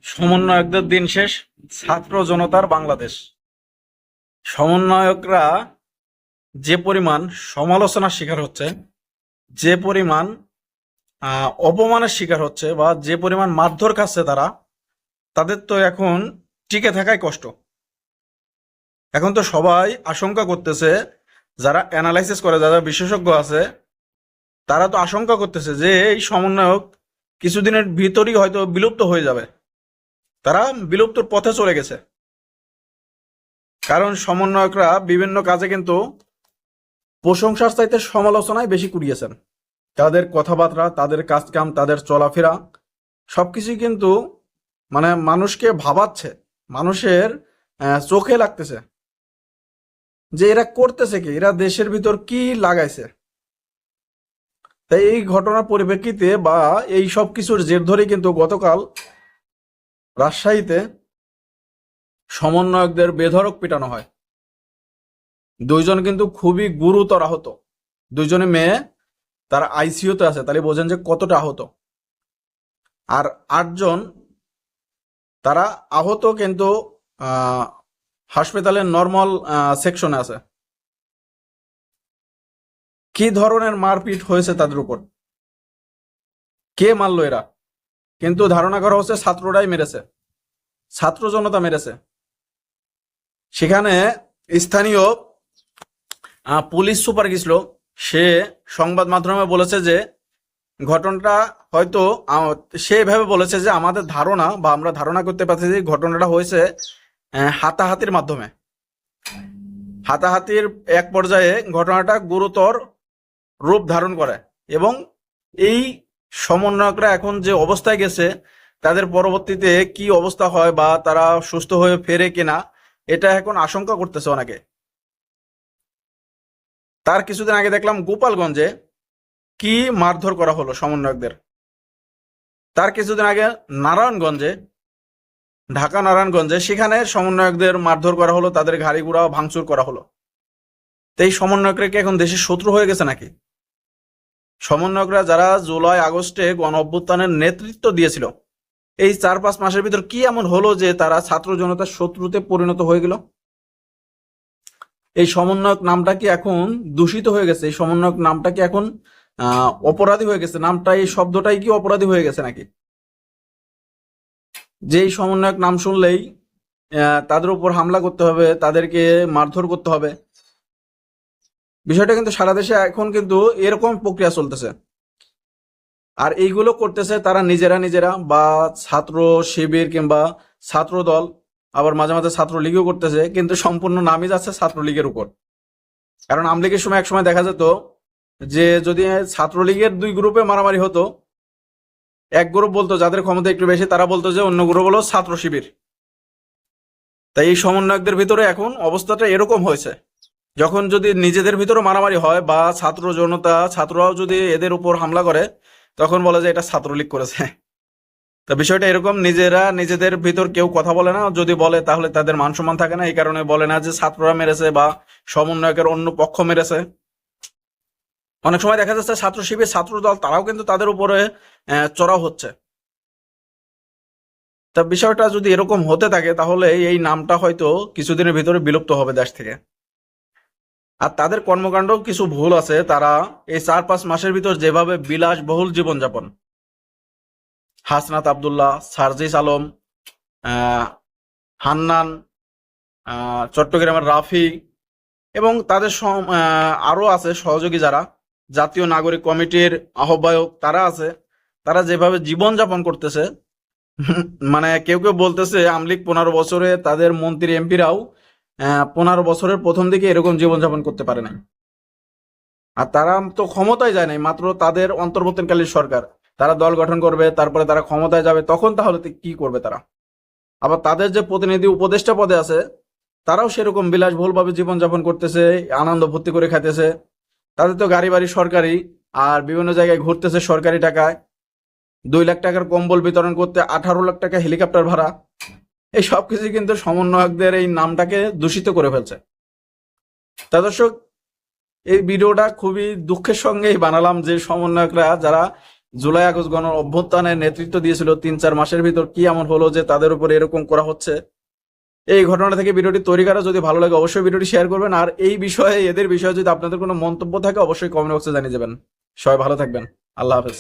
সমন্বয়কদের দিন শেষ, ছাত্র জনতার বাংলাদেশ। সমন্বয়করা যে পরিমাণ সমালোচনার শিকার হচ্ছে, যে পরিমাণ অপমানের শিকার হচ্ছে, বা যে পরিমাণ মারধর খাচ্ছে তারা, তাদের তো এখন টিকে থাকাই কষ্ট। এখন তো সবাই আশঙ্কা করতেছে, যারা অ্যানালাইসিস করে, যারা বিশেষজ্ঞ আছে, তারা তো আশঙ্কা করতেছে যে এই সমন্বয়ক কিছুদিনের ভিতরই হয়তো বিলুপ্ত হয়ে যাবে। তারা বিলুপ্তর পথে চলে গেছে। কারণ সমন্বয়করা বিভিন্ন কাজে কিন্তু প্রশংসার চাইতে সমালোচনায় বেশি কুড়িয়েছেন। তাদের কথাবার্তা, তাদের কাজকাম, তাদের চলাফেরা সবকিছুই কিন্তু মানে মানুষকে ভাবাচ্ছে, মানুষের চোখে লাগতেছে যে এরা করতেছে কি, এরা দেশের ভিতর কি লাগাইছে। তাই এই ঘটনার পরিপ্রেক্ষিতে বা এই সব কিছুর জের ধরেই কিন্তু গতকাল রাজশাহীতে সমন্বয়কদের বেধড়ক পিটানো হয়। দুইজন কিন্তু খুবই গুরুতর আহত, দুইজনে মেয়ে, তারা আইসিইউতে আছে। তাহলে বোঝেন যে কতটা আহত। আর 8জন তারা আহত কিন্তু হাসপাতালের নর্মাল সেকশনে আছে। কি ধরনের মারপিট হয়েছে তাদের উপর, কে মারলো এরা? কিন্তু ধারণা করা হচ্ছে ছাত্ররাই মেরেছে, ছাত্র জনতা মেরেছে। সেখানে স্থানীয় পুলিশ সুপার গেছিল, সে সংবাদ মাধ্যমে বলেছে যে ঘটনাটা হয়তো সে এভাবে বলেছে যে আমাদের ধারণা বা আমরা ধারণা করতে পারছি যে ঘটনাটা হয়েছে হাতাহাতির মাধ্যমে। হাতাহাতির এক পর্যায়ে ঘটনাটা গুরুতর রূপ ধারণ করে, এবং এই সমন্বয়করা এখন যে অবস্থায় গেছে, তাদের পরবর্তীতে কি অবস্থা হয় বা তারা সুস্থ হয়ে ফেরে কিনা, এটা এখন আশঙ্কা করতেছে অনেকে। তার কিছুদিন আগে দেখলাম গোপালগঞ্জে কি মারধর করা হলো সমন্বয়কদের। তার কিছুদিন আগে নারায়ণগঞ্জে, ঢাকা নারায়ণগঞ্জে, সেখানে সমন্বয়কদের মারধর করা হলো, তাদের গাড়ি ঘোড়া ভাঙচুর করা হলো। তো এই সমন্বয়করা কি এখন দেশের শত্রু হয়ে গেছে নাকি? সমন্বয়করা যারা জুলাই আগস্টে গণ অভ্যুত্থানের নেতৃত্ব দিয়েছিল, এই 4-5 মাসের ভিতর কি এমন হলো যে তারা ছাত্র জনতার শত্রুতে পরিণত হয়ে গেল? এই সমন্বয়ক নামটা কি এখন দূষিত হয়ে গেছে? এই সমন্বয়ক নামটা কি এখন অপরাধী হয়ে গেছে? নামটা, এই শব্দটাই কি অপরাধী হয়ে গেছে নাকি? যে এই সমন্বয়ক নাম শুনলেই তাদের উপর হামলা করতে হবে, তাদেরকে মারধর করতে হবে। বিষয়টা কিন্তু সারা দেশে এখন কিন্তু এরকম প্রক্রিয়া চলতেছে। আর এইগুলো করতেছে তারা নিজেরা নিজেরা, বা ছাত্র শিবির কিংবা ছাত্র দল, আবার মাঝে মাঝে ছাত্র লীগও করতেছে, কিন্তু সম্পূর্ণ নামই যাচ্ছে ছাত্রলীগের উপর। কারণ আমলীগের সময় এক সময় দেখা যেত যে যদি ছাত্রলীগের 2 গ্রুপে মারামারি হতো, এক গ্রুপ বলতো, যাদের ক্ষমতা একটু বেশি, তারা বলতো যে অন্য গ্রুপ হলো ছাত্র শিবির। তাই এই সমন্বয়কদের ভিতরে এখন অবস্থাটা এরকম হয়েছে, যখন যদি নিজেদের ভিতরে মারামারি হয় বা ছাত্র জনতা, ছাত্ররাও যদি এদের উপর হামলা করে, তখন বলে যে এটা ছাত্রলীগ করেছে। তা বিষয়টা এরকম, নিজেরা নিজেদের ভিতর কেউ কথা বলে না, যদি বলে তাহলে তাদের মান সম্মান থাকে না, এই কারণে বলে না যে ছাত্ররা মেরেছে বা সমন্বয়কের অন্য পক্ষ মেরেছে। অনেক সময় দেখা যাচ্ছে ছাত্র শিবির, ছাত্র দল, তারাও কিন্তু তাদের উপরে চড়াও হচ্ছে। তা বিষয়টা যদি এরকম হতে থাকে, তাহলে এই নামটা হয়তো কিছুদিনের ভিতরে বিলুপ্ত হবে দেশ থেকে। আর তাদের কর্মকাণ্ড কিছু ভুল আছে। তারা এই 4-5 মাসের ভিতর যেভাবে বিলাসবহুল জীবনযাপন, হাসনাত আব্দুল্লাহ, সার্জিস আলম, হান্নান, চট্টগ্রামের রাফি, এবং তাদের আরো আছে সহযোগী যারা জাতীয় নাগরিক কমিটির আহ্বায়ক, তারা আছে, তারা যেভাবে জীবনযাপন করতেছে, মানে কেউ কেউ বলতেছে আমলিগ 15 বছরে তাদের মন্ত্রী এমপিরাও 15 বছরের প্রথম দিকে এরকম জীবনযাপন করতে পারে নাই। আর তারা তো ক্ষমতায় যায় নাই, মাত্র তাদের অন্তর্বর্তীকালীন সরকার, তারা দল গঠন করবে, তারপরে তারা ক্ষমতায় যাবে, তখন তাহলে কি করবে তারা? আবার তাদের যে প্রতিনিধি উপদেষ্টা পদে আছে, তারাও সেরকম বিলাসবহুল ভাবে জীবনযাপন করতেছে, আনন্দ ভর্তি করে খাইতেছে। তাদের তো গাড়ি বাড়ি সরকারি, আর বিভিন্ন জায়গায় ঘুরতেছে সরকারি টাকায়। 2 লাখ টাকার কম্বল বিতরণ করতে 18 লাখ টাকা হেলিকপ্টার ভাড়া। এই সবকিছু কিন্তু সমন্বয়কদের এই নামটাকে দূষিত করে ফেলছে। তা দর্শক, এই ভিডিওটা খুবই দুঃখের সঙ্গেই বানালাম যে সমন্বয়করা যারা জুলাই আগস্ট গণ অভ্যুত্থানের নেতৃত্ব দিয়েছিল 3-4 মাসের ভিতর, কি এমন হলো যে তাদের উপর এরকম করা হচ্ছে? এই ঘটনা থেকে ভিডিওটি তৈরি করা, যদি ভালো লাগে অবশ্যই ভিডিওটি শেয়ার করবেন। আর এই বিষয়ে, এদের বিষয়ে যদি আপনাদের কোনো মন্তব্য থাকে অবশ্যই কমেন্ট বক্সে জানিয়ে যাবেন। সবাই ভালো থাকবেন। আল্লাহ হাফেজ।